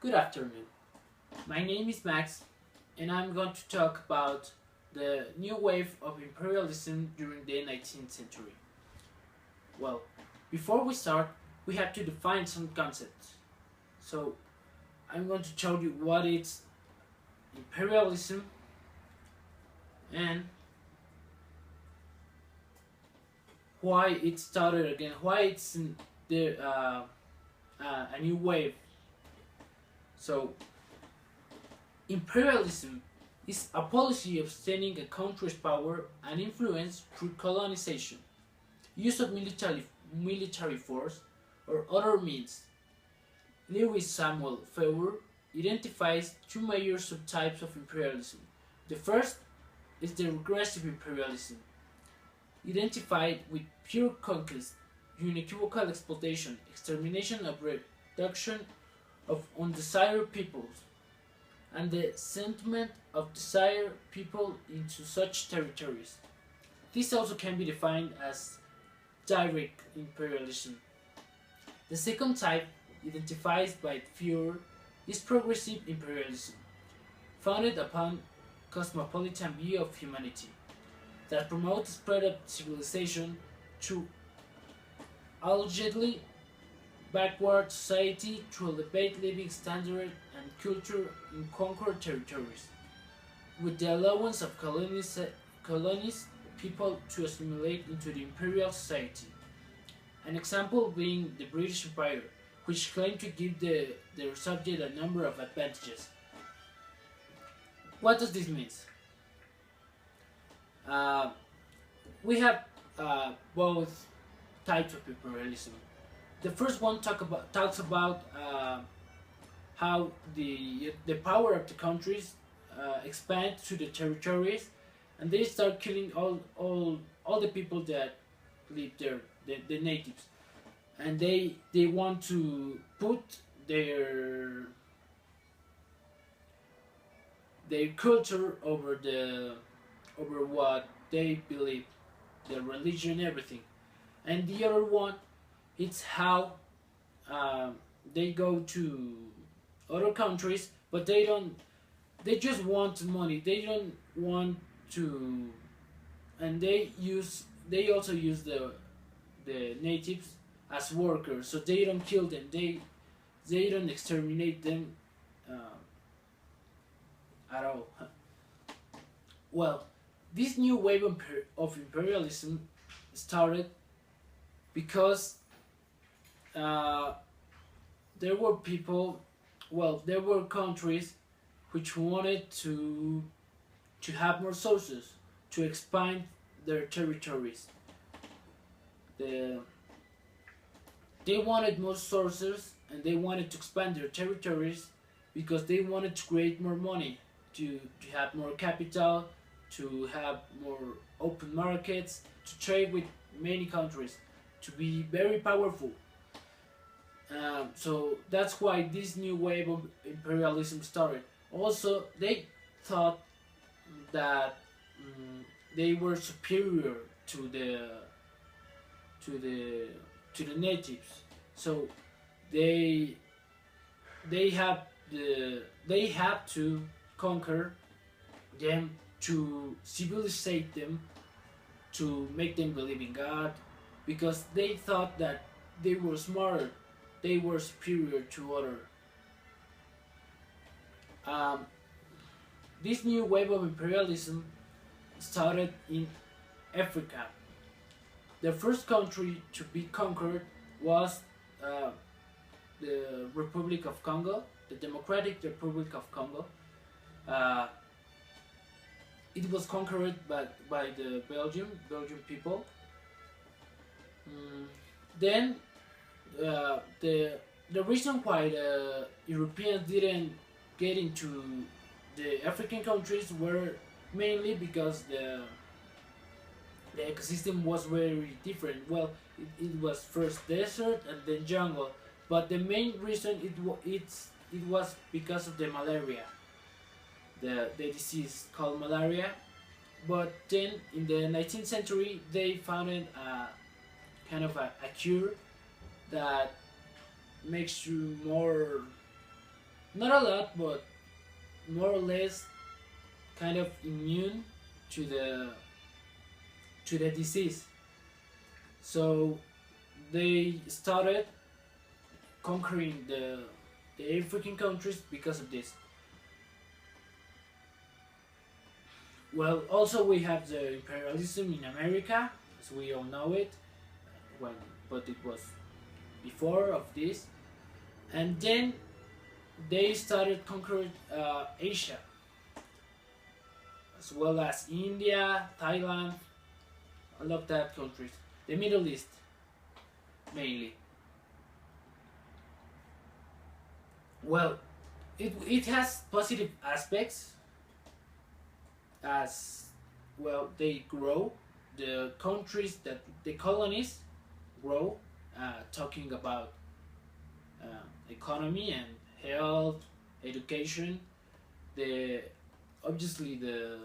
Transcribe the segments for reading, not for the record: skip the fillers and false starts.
Good afternoon. My name is Max, and I'm going to talk about the new wave of imperialism during the 19th century. Well, before we start, we have to define some concepts. So, I'm going to tell you what is imperialism and why it started again, why it's in a new wave. So, imperialism is a policy of extending a country's power and influence through colonization, use of military force, or other means. Lewis Samuel Feuer identifies two major subtypes of imperialism. The first is the regressive imperialism, identified with pure conquest, unequivocal exploitation, extermination of reduction of undesired peoples, and the sentiment of desired people into such territories. This also can be defined as direct imperialism. The second type, identified by Führer, is progressive imperialism, founded upon cosmopolitan view of humanity, that promotes spread of civilization through allegedly backward society to elevate living standard and culture in conquered territories, with the allowance of colonized people to assimilate into the imperial society. An example being the British Empire, which claimed to give their subject a number of advantages. What does this mean? Uh, we have both types of imperialism. The first one talks about how the power of the countries expand to the territories, and they start killing all the people that live there, the natives, and they want to put their culture over what they believe, their religion, everything. And the other one, it's how they go to other countries, but they don't. They just want money. They don't want to, and They also use the natives as workers, so they don't kill them. They don't exterminate them at all. Well, this new wave of imperialism started because uh, there were people, there were countries which wanted to have more sources to expand their territories. The, they wanted more sources and they wanted to expand their territories because they wanted to create more money, to have more capital, to have more open markets, to trade with many countries, to be very powerful. So that's why this new wave of imperialism started. Also, they thought that they were superior to to the the natives. So they they have to conquer them, to civilize them, to make them believe in God, because they thought that they were smarter, they were superior to other. Um, this new wave of imperialism started in Africa. The first country to be conquered was uh, the Republic of Congo, the Democratic Republic of Congo. Uh, it was conquered by the Belgian people. Then the reason why the Europeans didn't get into the African countries were mainly because the ecosystem was very different. Well, it was first desert and then jungle, but the main reason it was because of the malaria, the disease called malaria. But then in the 19th century they found a kind of a cure that makes you not a lot, but more or less kind of immune to the disease. So they started conquering the African countries because of this. Well, also we have the imperialism in America, as we all know it, when but it was before of this, and then they started conquering Asia, as well as India, Thailand, all of that countries, the Middle East mainly. Well, it has positive aspects as well. They grow, the countries that the colonies grow, talking about economy and health, education. The obviously the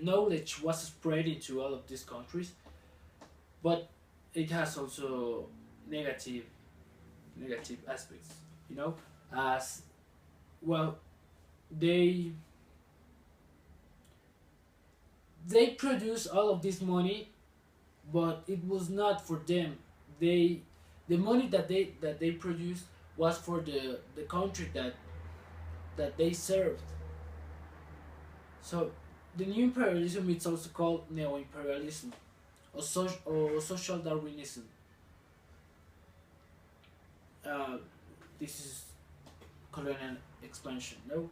knowledge was spread into all of these countries, but it has also negative negative aspects. You know, as well they they produce all of this money, but it was not for them. They the money that they produced was for the country that they served. So the new imperialism is also called neo-imperialism or social Darwinism. Uh, this is colonial expansion. No.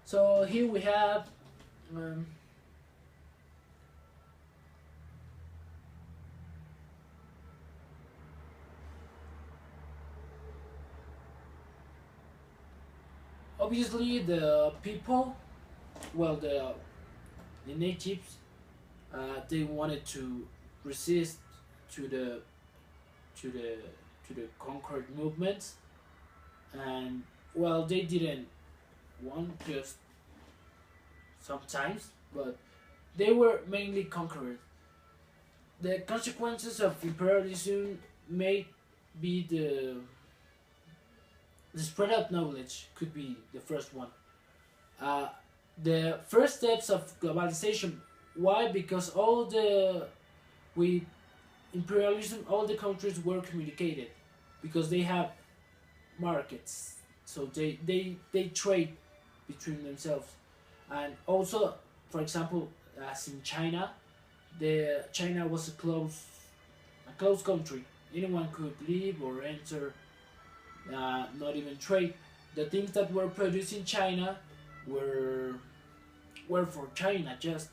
So here we have um, obviously the people, well the natives, they wanted to resist to to the the conquered movements, and well they didn't want just sometimes, but they were mainly conquered. The consequences of imperialism may be the spread of knowledge could be the first one. Uh, the first steps of globalization. Why? Because all the with imperialism, all the countries were communicated because they have markets, so they trade between themselves, and also, for example, as in China, the China was a closed country. Anyone could leave or enter, not even trade. The things that were produced in China were were for China just,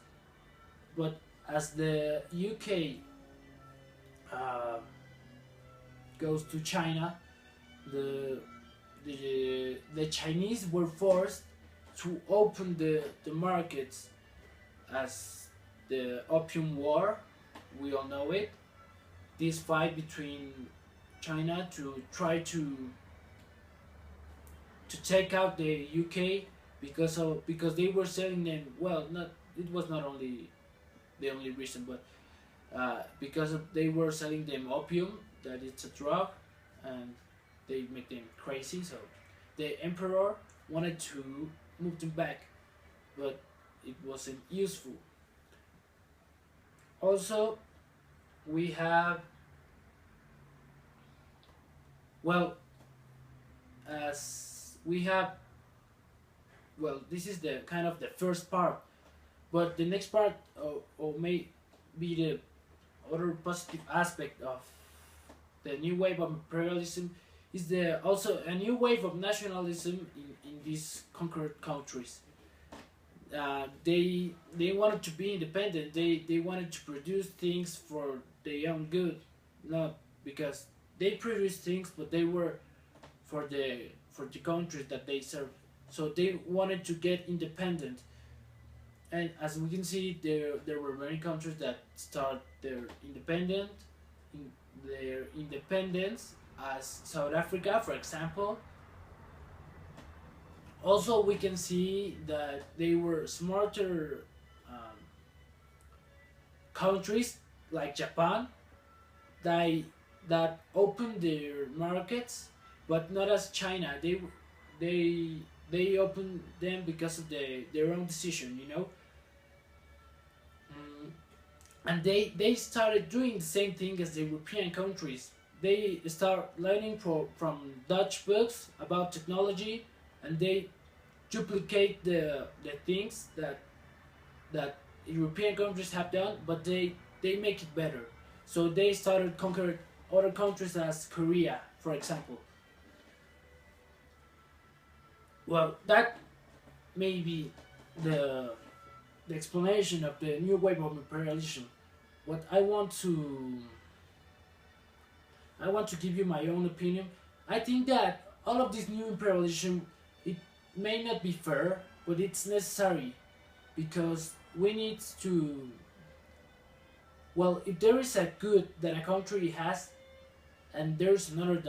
but as the UK uh, goes to China, the the Chinese were forced to open the markets as the Opium War, we all know it. This fight between China to try to take out the UK because they were selling them, well, not it was not only the only reason, but because they were selling them opium, that it's a drug, and they make them crazy. So the emperor wanted to move them back, but it wasn't useful. Also, we have, well, as we have, well, this is the kind of the first part, but the next part, or may be the other positive aspect of the new wave of imperialism, is the also a new wave of nationalism in these conquered countries. They wanted to be independent. They wanted to produce things for their own good, not because they produced things, but they were for the countries that they serve. So they wanted to get independent, and as we can see, there were many countries that start in their independence, as South Africa, for example. Also, we can see that they were smarter countries like Japan that that opened their markets but not as China. They they opened them because of their own decision, you know. Mm, and they started doing the same thing as the European countries. They start learning from Dutch books about technology, and they duplicate the things that European countries have done, but they make it better. So they started conquering other countries as Korea, for example. Well, that may be the the explanation of the new wave of imperialism. What I want to give you my own opinion. I think that all of this new imperialism, it may not be fair, but it's necessary because we need to. Well, if there is a good that a country has, and there's another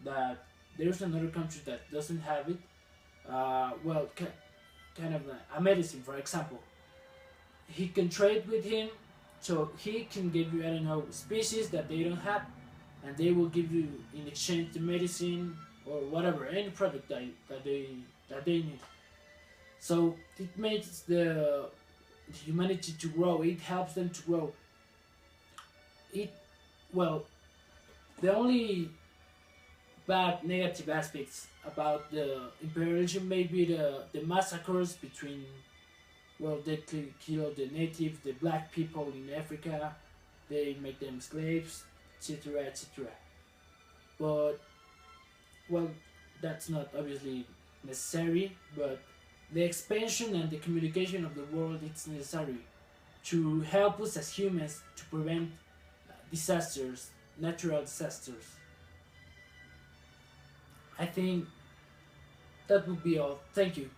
that there's another country that doesn't have it. Well, kind of like a medicine, for example. He can trade with him, so he can give you, I don't know, species that they don't have, and they will give you in exchange the medicine or whatever, any product that they need. So it makes the humanity to grow. It helps them to grow. It well, the only bad negative aspects about the imperialism may be the massacres between, well, they kill the natives, the black people in Africa, they make them slaves, etc., etc. But, well, that's not obviously necessary, but the expansion and the communication of the world is necessary to help us as humans to prevent disasters, natural disasters. I think that would be all. Thank you.